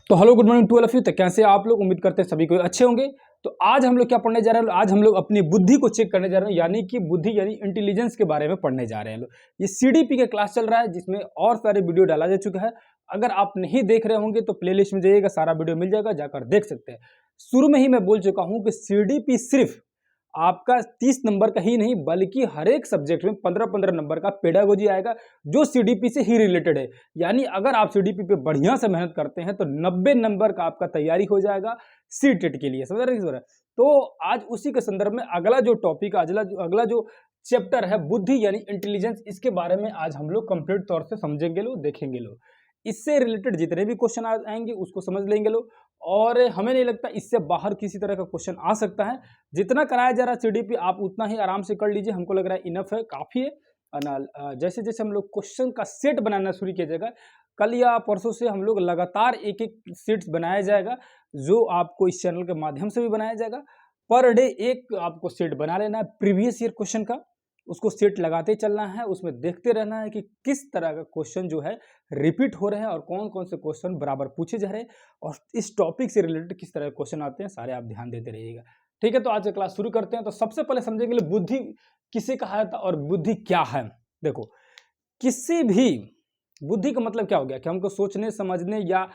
तो hello good morning to all of you. तो कैसे आप लोग, उम्मीद करते हैं सभी कोई अच्छे होंगे। तो आज हम लोग क्या पढ़ने जा रहे हैं, आज हम लोग अपनी बुद्धि को चेक करने जा रहे हैं, यानी कि बुद्धि यानी इंटेलिजेंस के बारे में पढ़ने जा रहे हैं लोग। ये सीडीपी का क्लास चल रहा है जिसमें और सारे वीडियो डाला जा चुका है। अगर आप नहीं देख रहे होंगे तो प्लेलिस्ट में जाइएगा, सारा वीडियो मिल जाएगा, जाकर देख सकते हैं। शुरू में ही मैं बोल चुका हूँ कि सीडीपी सिर्फ आपका 30 नंबर का ही नहीं बल्कि हर एक सब्जेक्ट में 15-15 नंबर का पेडागोजी आएगा जो सीडीपी से ही रिलेटेड है। यानी अगर आप सीडीपी पे बढ़िया से मेहनत करते हैं तो 90 नंबर का आपका तैयारी हो जाएगा सीटेट के लिए। समझ रहे हैं? तो आज उसी के संदर्भ में अगला जो टॉपिक, अगला जो चैप्टर है बुद्धि यानी इंटेलिजेंस, इसके बारे में आज हम लोग कंप्लीट तौर से समझेंगे लोग, देखेंगे लोग। इससे रिलेटेड जितने भी क्वेश्चन आएंगे उसको समझ लेंगे लोग, और हमें नहीं लगता इससे बाहर किसी तरह का क्वेश्चन आ सकता है। जितना कराया जा रहा है सीडीपी आप उतना ही आराम से कर लीजिए, हमको लग रहा है इनफ है, काफ़ी है। जैसे जैसे हम लोग क्वेश्चन का सेट बनाना शुरू किया जाएगा, कल या परसों से हम लोग लगातार एक एक सेट्स बनाया जाएगा, जो आपको इस चैनल के माध्यम से भी बनाया जाएगा। पर डे एक आपको सेट बना लेना है प्रीवियस ईयर क्वेश्चन का, उसको सेट लगाते चलना है, उसमें देखते रहना है कि किस तरह का क्वेश्चन जो है रिपीट हो रहे हैं और कौन कौन से क्वेश्चन बराबर पूछे जा रहे हैं, और इस टॉपिक से रिलेटेड किस तरह के क्वेश्चन आते हैं, सारे आप ध्यान देते रहिएगा। ठीक है, तो आज का क्लास शुरू करते हैं। तो सबसे पहले समझेंगे बुद्धि किसे कहा जाता है और बुद्धि क्या है। देखो, किसी भी बुद्धि का मतलब क्या हो गया कि हमको सोचने समझने या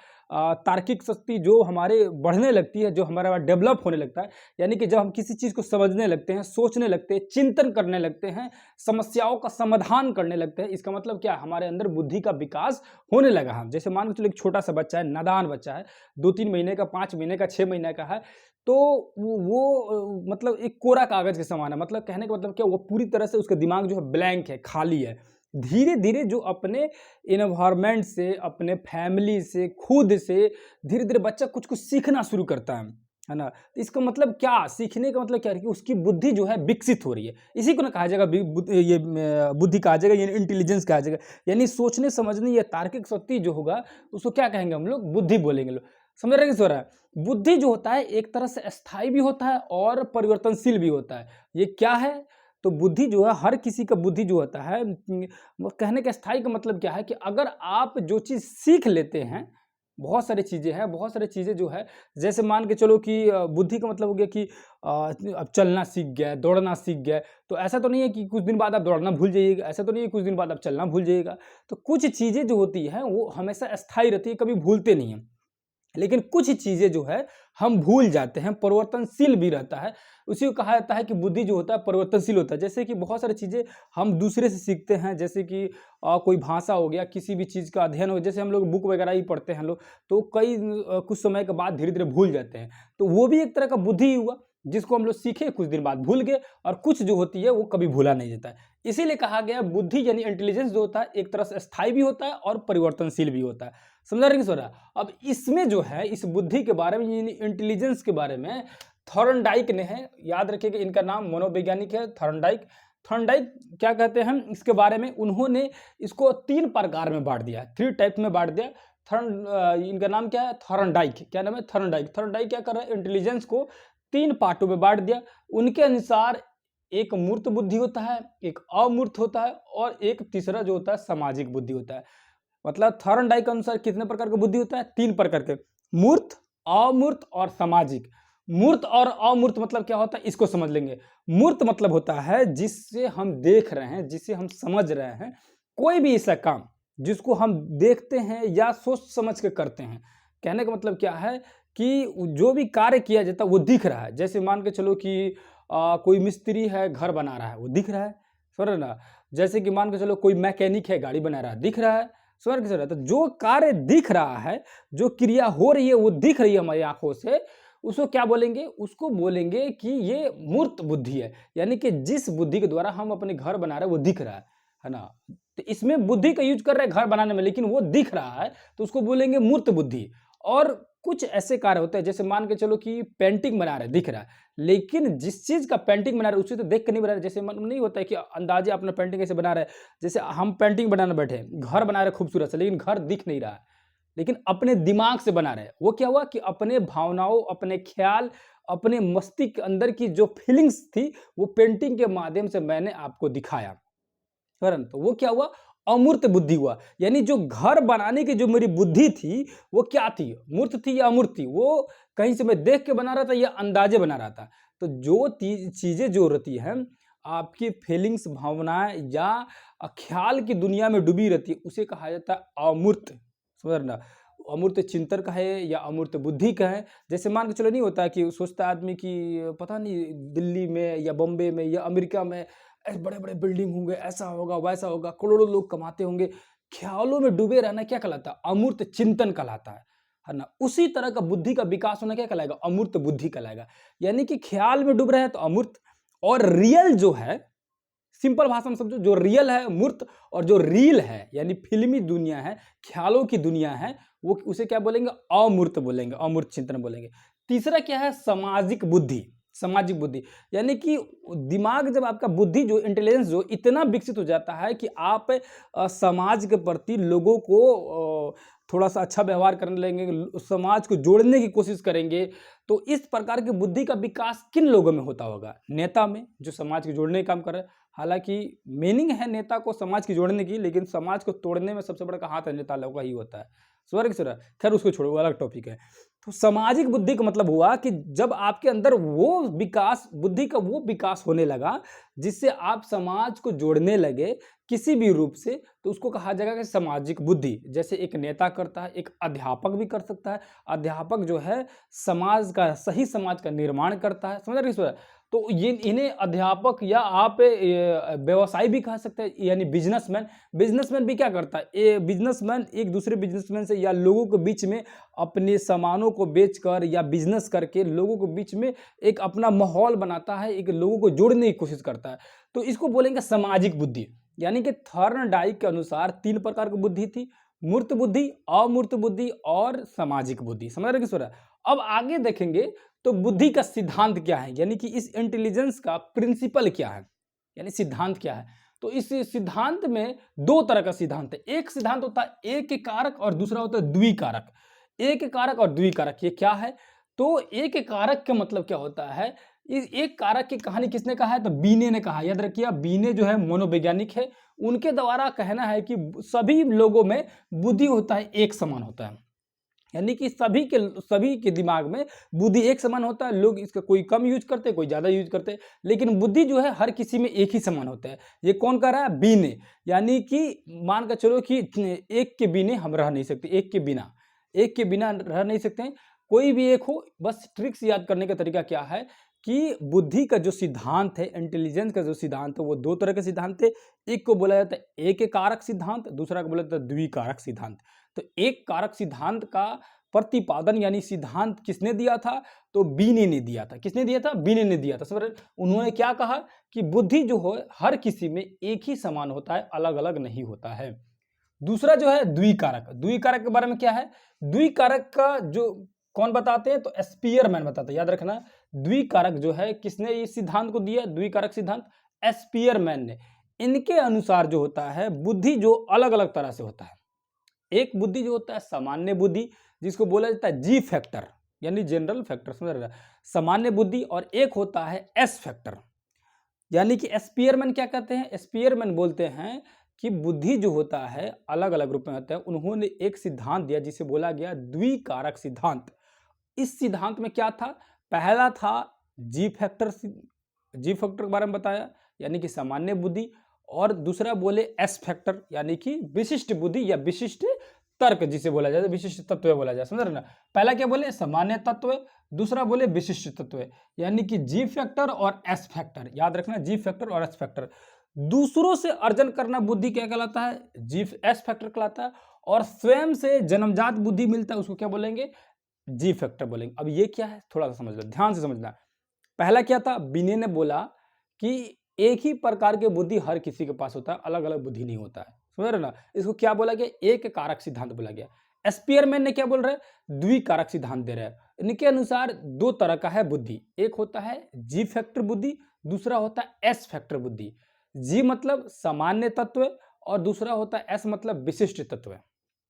तार्किक शक्ति जो हमारे बढ़ने लगती है, जो हमारा डेवलप होने लगता है, यानी कि जब हम किसी चीज़ को समझने लगते हैं, सोचने लगते हैं, चिंतन करने लगते हैं, समस्याओं का समाधान करने लगते हैं, इसका मतलब क्या, हमारे अंदर बुद्धि का विकास होने लगा है। जैसे मान के चलो एक छोटा सा बच्चा है, नादान बच्चा है, 2-3 महीने का, 5 महीने का, 6 महीने का है, तो वो मतलब एक कोरा कागज के समान है। मतलब कहने का मतलब क्या, वो पूरी तरह से उसका दिमाग जो है ब्लैंक है, खाली है। धीरे धीरे जो अपने इन्वायरमेंट से, अपने फैमिली से, खुद से धीरे धीरे बच्चा कुछ कुछ सीखना शुरू करता है ना। तो इसका मतलब क्या, सीखने का मतलब क्या है कि उसकी बुद्धि जो है विकसित हो रही है। इसी को ना कहा जाएगा ये बुद्धि कहा जाएगा, ये इंटेलिजेंस कहा जाएगा। यानी सोचने समझने या तार्किक शक्ति जो होगा उसको क्या कहेंगे हम लोग, बुद्धि बोलेंगे लोग। समझ रहे हैं है? बुद्धि जो होता है एक तरह से अस्थाई भी होता है और परिवर्तनशील भी होता है। ये क्या है, तो बुद्धि जो है, हर किसी का बुद्धि जो होता है, वो कहने का स्थायी का मतलब क्या है कि अगर आप जो चीज़ सीख लेते हैं, बहुत सारी चीज़ें हैं, बहुत सारी चीज़ें जो है, जैसे मान के चलो कि बुद्धि का मतलब हो गया कि अब चलना सीख गया, दौड़ना सीख गया, तो ऐसा तो नहीं है कि कुछ दिन बाद आप दौड़ना भूल जाइएगा, ऐसा तो नहीं है कुछ दिन बाद आप चलना भूल जाइएगा। तो कुछ चीज़ें जो होती हैं वो हमेशा अस्थायी रहती है, कभी भूलते नहीं हैं। लेकिन कुछ चीज़ें जो है हम भूल जाते हैं, परिवर्तनशील भी रहता है। उसी को कहा जाता है कि बुद्धि जो होता है परिवर्तनशील होता है। जैसे कि बहुत सारी चीज़ें हम दूसरे से सीखते हैं, जैसे कि कोई भाषा हो गया, किसी भी चीज़ का अध्ययन हो, जैसे हम लोग बुक वगैरह ही पढ़ते हैं लोग, तो कई कुछ समय के बाद धीरे धीरे भूल जाते हैं। तो वो भी एक तरह का बुद्धि ही हुआ, जिसको हम लोग सीखे, कुछ दिन बाद भूल गए, और कुछ जो होती है वो कभी भूला नहीं जाता है। इसीलिए कहा गया बुद्धि यानी इंटेलिजेंस जो होता है एक तरह से स्थायी भी होता है और परिवर्तनशील भी होता है। समझा रहे कि अब इसमें जो है, इस बुद्धि के बारे में यानी इंटेलिजेंस के बारे में थॉर्नडाइक ने है, याद रखिएगा इनका नाम मनोवैज्ञानिक है थॉर्नडाइक। थॉर्नडाइक क्या कहते हैं इसके बारे में, उन्होंने इसको 3 प्रकार में बांट दिया, 3 टाइप में बांट दिया। इनका नाम क्या है, थॉर्नडाइक। क्या नाम है, थॉर्नडाइक। थॉर्नडाइक क्या कर रहा है, इंटेलिजेंस को 3 पार्टों में बांट दिया। उनके अनुसार एक मूर्त बुद्धि होता है, एक अमूर्त होता है, और एक तीसरा जो होता है सामाजिक बुद्धि होता है। मतलब थॉर्नडाइक के अनुसार कितने प्रकार का बुद्धि होता है, 3 प्रकार के, मूर्त, अमूर्त और सामाजिक। मूर्त और अमूर्त मतलब क्या होता है, इसको समझ लेंगे। मूर्त मतलब होता है जिससे हम देख रहे हैं, जिसे हम समझ रहे हैं, कोई भी ऐसा काम जिसको हम देखते हैं या सोच समझ के करते हैं। कहने का मतलब क्या है कि जो भी कार्य किया जाता है वो दिख रहा है। जैसे मान के चलो कि कोई मिस्त्री है, घर बना रहा है, वो दिख रहा है, समझ रहे ना। जैसे कि मान के चलो कोई मैकेनिक है, गाड़ी बना रहा है, दिख रहा है, स्वर्ग से रहता। जो कार्य दिख रहा है, जो क्रिया हो रही है वो दिख रही है हमारी आंखों से, उसको क्या बोलेंगे, उसको बोलेंगे कि ये मूर्त बुद्धि है। यानी कि जिस बुद्धि के द्वारा हम अपने घर बना रहे हैं वो दिख रहा है ना। तो इसमें बुद्धि का यूज कर रहे हैं घर बनाने में, लेकिन वो दिख रहा है तो उसको बोलेंगे मूर्त बुद्धि। और कुछ ऐसे कार्य होते हैं, जैसे मान के चलो कि पेंटिंग बना रहे हैं, दिख रहा है, लेकिन जिस चीज का पेंटिंग बना रहे हैं उसे तो देख कर नहीं बना रहे। जैसे नहीं होता है कि अंदाजे अपना पेंटिंग कैसे बना रहे हैं, जैसे हम पेंटिंग बनाने बैठे, घर बना रहे खूबसूरत से, लेकिन घर दिख नहीं रहा है, लेकिन अपने दिमाग से बना रहे हैं। वो क्या हुआ कि अपने भावनाओं, अपने ख्याल, अपने मस्तिष्क के अंदर की जो फीलिंग्स थी वो पेंटिंग के माध्यम से मैंने आपको दिखाया। परंतु वो क्या हुआ, अमूर्त बुद्धि हुआ। यानी जो घर बनाने की जो मेरी बुद्धि थी वो क्या थी, मूर्त थी या अमूर्त थी, वो कहीं से मैं देख के बना रहा था या अंदाजे बना रहा था। तो जो चीजें जो रहती हैं आपकी फीलिंग्स, भावनाएं या ख्याल की दुनिया में डूबी रहती है, उसे कहा जाता है अमूर्त। समझ रहे ना, अमूर्त चिंतन का है या अमूर्त बुद्धि का है। जैसे मान के चलो, नहीं होता है कि सोचता है आदमी कि पता नहीं दिल्ली में या बॉम्बे में या अमेरिका में ऐसे बड़े बड़े बिल्डिंग होंगे, ऐसा होगा वैसा होगा, करोड़ों लोग कमाते होंगे। ख्यालों में डूबे रहना क्या कहलाता है, अमूर्त चिंतन कहलाता है ना। उसी तरह का बुद्धि का विकास होना क्या कहलाएगा, अमूर्त बुद्धि कहलाएगा। यानी कि ख्याल में डूब रहे हैं तो अमूर्त, और रियल जो है, सिंपल भाषा में समझो, जो रियल है मूर्त, और जो रील है यानी फिल्मी दुनिया है, ख्यालों की दुनिया है, वो उसे क्या बोलेंगे, अमूर्त बोलेंगे, अमूर्त चिंतन बोलेंगे। तीसरा क्या है, सामाजिक बुद्धि। सामाजिक बुद्धि यानी कि दिमाग, जब आपका बुद्धि जो इंटेलिजेंस जो इतना विकसित हो जाता है कि आप समाज के प्रति लोगों को थोड़ा सा अच्छा व्यवहार करने लगेंगे, समाज को जोड़ने की कोशिश करेंगे। तो इस प्रकार की बुद्धि का विकास किन लोगों में होता होगा, नेता में, जो समाज को जोड़ने का काम कर रहे हैं। हालांकि मीनिंग है नेता को समाज की जोड़ने की, लेकिन समाज को तोड़ने में सबसे बड़ा हाथ नेता लोगों का ही होता है। स्वर्ग से, खैर उसको छोड़ो, वो अलग टॉपिक है। तो सामाजिक बुद्धि का मतलब हुआ कि जब आपके अंदर वो विकास, बुद्धि का वो विकास होने लगा जिससे आप समाज को जोड़ने लगे किसी भी रूप से, तो उसको कहा जाएगा कि सामाजिक बुद्धि। जैसे एक नेता करता है, एक अध्यापक भी कर सकता है। अध्यापक जो है समाज का, सही समाज का निर्माण करता है। समझ रहे हैं? तो ये इन्हें अध्यापक या आप व्यवसायी भी कह सकते हैं, यानी बिजनेसमैन। बिजनेसमैन भी क्या करता है, ये बिजनेसमैन एक दूसरे बिजनेसमैन से या लोगों के बीच में अपने सामानों को बेचकर या बिजनेस करके लोगों के बीच में एक अपना माहौल बनाता है, एक लोगों को जोड़ने की कोशिश करता है। तो इसको बोलेंगे सामाजिक बुद्धि। यानी कि थॉर्नडाइक के अनुसार 3 प्रकार की बुद्धि थी, मूर्त बुद्धि, अमूर्त बुद्धि और सामाजिक बुद्धि। समझ रहे किस तरह? अब आगे देखेंगे तो बुद्धि का सिद्धांत क्या है, यानी कि इस इंटेलिजेंस का प्रिंसिपल क्या है, यानी सिद्धांत क्या है। तो इस सिद्धांत में 2 तरह का सिद्धांत है। एक सिद्धांत होता है एक कारक और दूसरा होता है द्विकारक। एक कारक और द्विकारक ये क्या है? तो एक कारक का मतलब क्या होता है, इस एक कारक की कहानी किसने कहा है, तो बीने ने कहा। याद रखिए, बीने जो है मनोवैज्ञानिक है, उनके द्वारा कहना है कि सभी लोगों में बुद्धि होता है, एक समान होता है। यानी कि सभी के दिमाग में बुद्धि एक समान होता है। लोग इसका कोई कम यूज करते हैं, कोई ज़्यादा यूज करते हैं, लेकिन बुद्धि जो है हर किसी में एक ही समान होता है। ये कौन कह रहा है, बीने। यानी कि मान कर चलो कि एक के बिना हम रह नहीं सकते, एक के बिना रह नहीं सकते हैं। कोई भी एक हो, बस ट्रिक्स याद करने का तरीका क्या है कि बुद्धि का जो सिद्धांत है, इंटेलिजेंस का जो सिद्धांत है, वो 2 तरह के सिद्धांत है। एक को बोला जाता है एक कारक सिद्धांत, दूसरा को बोला जाता है द्विकारक सिद्धांत। तो एक कारक सिद्धांत का प्रतिपादन यानी सिद्धांत किसने दिया था, तो बीने ने दिया था। किसने दिया था, बीने ने दिया था। समझ रहे? उन्होंने क्या कहा कि बुद्धि जो हो हर किसी में एक ही समान होता है, अलग अलग नहीं होता है। दूसरा जो है द्विकारक। द्विकारक के बारे में क्या है, द्विकारक का जो कौन बताते हैं, तो स्पीयरमैन बताते हैं। याद रखना, द्विकारक जो है किसने इस सिद्धांत को दिया, द्विकारक सिद्धांत स्पीयरमैन ने। इनके अनुसार जो होता है बुद्धि जो अलग अलग तरह से होता है। एक बुद्धि जो होता है सामान्य बुद्धि, जिसको बोला जाता है जी फैक्टर, यानी जनरल फैक्टर। समझ रहे, सामान्य बुद्धि। और एक होता है एस फैक्टर, यानी कि स्पीयरमैन क्या कहते हैं, स्पीयरमैन बोलते हैं कि बुद्धि जो होता है अलग अलग रूप में होता है। उन्होंने एक सिद्धांत दिया जिसे बोला गया द्विकारक सिद्धांत। इस सिद्धांत में क्या था, पहला था जी फैक्टर के बारे में बताया, यानी कि सामान्य बुद्धि। और दूसरा बोले एस फैक्टर, यानी कि विशिष्ट बुद्धि या विशिष्ट तर्क जिसे बोला जाए, विशिष्ट तत्व बोला जाए। समझ रहे ना, पहला क्या बोले, सामान्य तत्व, दूसरा बोले विशिष्ट तत्व, यानी कि जी फैक्टर और एस फैक्टर। याद रखना, जी फैक्टर और एस फैक्टर। दूसरों से अर्जन करना बुद्धि क्या कहलाता है, जी एस फैक्टर कहलाता है। और स्वयं से जन्मजात बुद्धि मिलता है, उसको क्या बोलेंगे, जी फैक्टर बोलेंगे। अब ये क्या है, थोड़ा सा समझ लो, ध्यान से समझना। पहला क्या था, बिने ने बोला कि एक ही प्रकार के बुद्धि हर किसी के पास होता है, अलग अलग बुद्धि नहीं होता है। समझ रहे ना, इसको क्या बोला गया, एक कारक सिद्धांत बोला गया। स्पीयरमैन ने क्या बोल रहा है, द्विकारक सिद्धांत दे रहा है। इनके अनुसार 2 तरह का है बुद्धि, एक होता है जी फैक्टर बुद्धि, दूसरा होता है एस फैक्टर बुद्धि। जी मतलब सामान्य तत्व और दूसरा होता है एस मतलब विशिष्ट तत्व।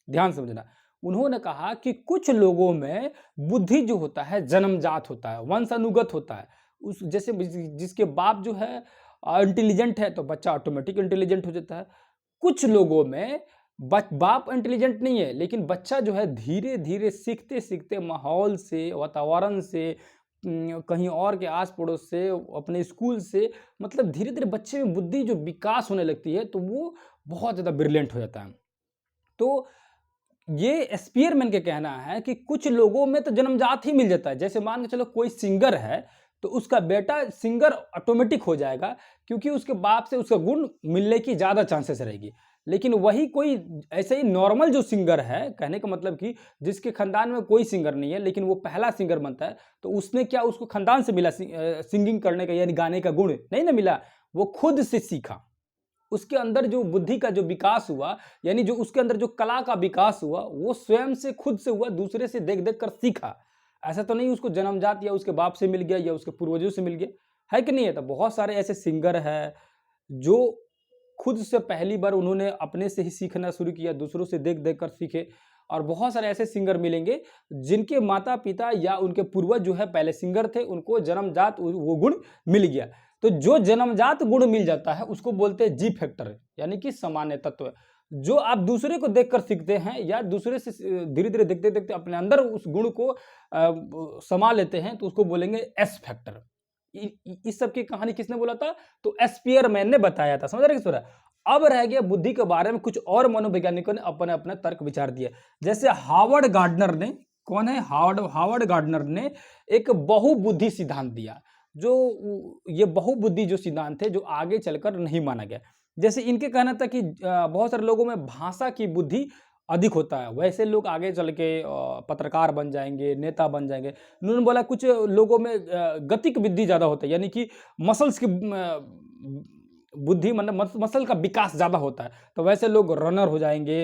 ध्यान समझना, उन्होंने कहा कि कुछ लोगों में बुद्धि जो होता है जन्मजात होता है, वंशानुगत होता है। उस जैसे जिसके बाप जो है इंटेलिजेंट है तो बच्चा ऑटोमेटिक इंटेलिजेंट हो जाता है। कुछ लोगों में बाप इंटेलिजेंट नहीं है, लेकिन बच्चा जो है धीरे धीरे सीखते सीखते माहौल से, वातावरण से, कहीं और के आस पड़ोस से, अपने स्कूल से, मतलब धीरे धीरे बच्चे में बुद्धि जो विकास होने लगती है तो वो बहुत ज़्यादा ब्रिलियंट हो जाता है। तो ये स्पीयरमैन का कहना है कि कुछ लोगों में तो जन्मजात ही मिल जाता है। जैसे मान के चलो कोई सिंगर है, तो उसका बेटा सिंगर ऑटोमेटिक हो जाएगा, क्योंकि उसके बाप से उसका गुण मिलने की ज़्यादा चांसेस रहेगी। लेकिन वही कोई ऐसे ही नॉर्मल जो सिंगर है, कहने का मतलब कि जिसके खानदान में कोई सिंगर नहीं है, लेकिन वो पहला सिंगर बनता है, तो उसने क्या उसको खानदान से मिला सिंगिंग करने का यानी गाने का गुण? नहीं ना मिला, वो खुद से सीखा। उसके अंदर जो बुद्धि का जो विकास हुआ, यानी जो उसके अंदर जो कला का विकास हुआ, वो स्वयं से खुद से हुआ, दूसरे से देख-देख कर सीखा। ऐसा तो नहीं उसको जन्मजात या उसके बाप से मिल गया या उसके पूर्वजों से मिल गया, है कि नहीं है? तो बहुत सारे ऐसे सिंगर हैं, जो खुद से पहली बार उन्होंने अपने से ही सीखना शुरू किया, दूसरों से देख-देख कर सीखे। और बहुत सारे ऐसे सिंगर मिलेंगे, जिनके माता-पिता या उनके पूर्वज जो है पहले सिंगर थे, उनको जन्मजात वो गुण मिल गया। तो जो जन्मजात गुण मिल जाता है उसको बोलते हैं जी फैक्टर, यानी कि सामान्य तत्व। जो आप दूसरे को देखकर सीखते हैं या दूसरे से धीरे-धीरे देखते-देखते अपने अंदर उस गुण को समा लेते हैं, तो उसको बोलेंगे एस फैक्टर। इस सब की कहानी किसने बोला था? तो स्पीयरमैन ने बताया था। समझ रहे किस तरह? अब रह गया बुद्धि के बारे में कुछ और मनोवैज्ञानिकों ने अपने-अपने तर्क विचार दिए। जैसे हार्वर्ड गार्डनर ने, कौन है? हार्वर्ड गार्डनर ने एक बहुबुद्धि सिद्धांत दिया। जो ये बहुबुद्धि जो सिद्धांत है, जो आगे चलकर नहीं माना गया। जैसे इनके कहना था कि बहुत सारे लोगों में भाषा की बुद्धि अधिक होता है, वैसे लोग आगे चल के पत्रकार बन जाएँगे, नेता बन जाएँगे। उन्होंने बोला कुछ लोगों में गतिक बुद्धि ज़्यादा होता है, यानी कि मसल्स की बुद्धि मतलब मसल का विकास ज़्यादा होता है, तो वैसे लोग रनर हो जाएँगे,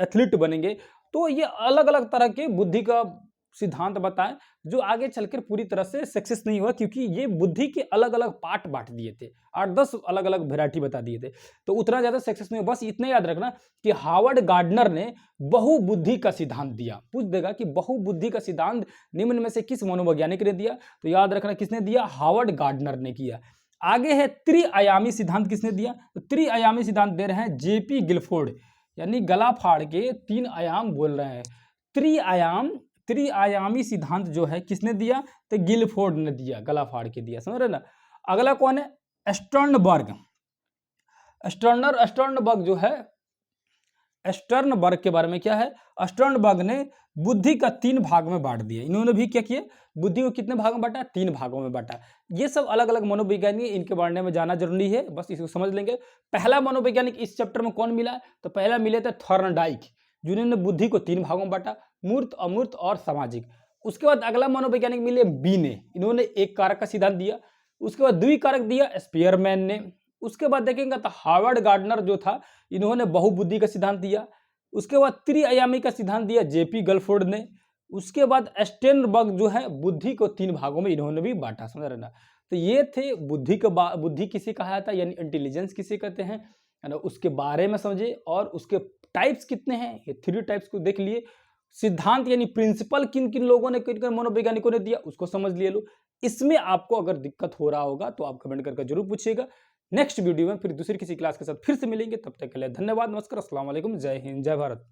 एथलीट बनेंगे। तो ये अलग-अलग तरह के बुद्धि का सिद्धांत बताएँ, जो आगे चलकर पूरी तरह से सक्सेस नहीं हुआ, क्योंकि ये बुद्धि के अलग-अलग पार्ट बाँट दिए थे। 8-10 अलग-अलग वैरायटी बता दिए थे। तो उतना ज़्यादा सक्सेस नहीं हुआ। बस इतना याद रखना कि हार्वर्ड गार्डनर ने बहुबुद्धि का सिद्धांत दिया। पूछ देगा कि बहुबुद्धि का सिद्धांत निम्न में से किस मनोवैज्ञानिक ने दिया? तो याद रखना किसने दिया? हार्वर्ड गार्डनर ने किया। आगे है त्रिआयामी सिद्धांत किसने दिया? तो त्रिआयामी सिद्धांत दे रहे हैं जेपी गिलफोर्ड, यानी गला फाड़ के 3 आयाम बोल रहे हैं। त्रिआयामी सिद्धांत जो है किसने दिया? तो गिलफोर्ड ने दिया, गला फाड़ के दिया। समझ रहे ना? अगला कौन है? स्टर्नबर्ग। स्टर्नबर्ग जो है, स्टर्नबर्ग के बारे में क्या है? स्टर्नबर्ग ने बुद्धि का 3 भाग में बांट दिया। इन्होंने भी क्या किया? बुद्धि को कितने भाग में बांटा? 3 भागों में बांटा। ये सब अलग-अलग मनोवैज्ञानिक, इनके बारे में जाना जरूरी है, बस इसको समझ लेंगे। पहला मनोवैज्ञानिक इस चैप्टर में कौन मिला? तो पहला मिले थे थॉर्नडाइक, जिन्होंने बुद्धि को 3 भागों में बांटा, मूर्त, अमूर्त और सामाजिक। उसके बाद अगला मनोवैज्ञानिक मिले बी ने, इन्होंने एक कारक का सिद्धांत दिया। उसके बाद द्विकारक दिया स्पीयरमैन ने। उसके बाद देखेंगे तो हार्वर्ड गार्डनर जो था, इन्होंने बहुबुद्धि का सिद्धांत दिया। उसके बाद त्रिआयामी का सिद्धांत दिया जेपी गिलफोर्ड ने। उसके बाद स्टर्नबर्ग जो है, बुद्धि को 3 भागों में इन्होंने भी बांटा। समझ रहे ना? तो ये थे बुद्धि किसे कहा जाता है, यानी इंटेलिजेंस किसे कहते हैं, है ना? उसके बारे में समझे, और उसके टाइप्स कितने हैं, ये 3 टाइप्स को देख लिए। सिद्धांत यानी प्रिंसिपल किन-किन लोगों ने, किन-किन मनोवैज्ञानिकों ने दिया, उसको समझ लिए लो। इसमें आपको अगर दिक्कत हो रहा होगा तो आप कमेंट करके जरूर पूछिएगा। नेक्स्ट वीडियो में फिर दूसरी किसी क्लास के साथ फिर से मिलेंगे। तब तक के लिए धन्यवाद, नमस्कार, अस्सलाम वालेकुम, जय हिंद, जय भारत।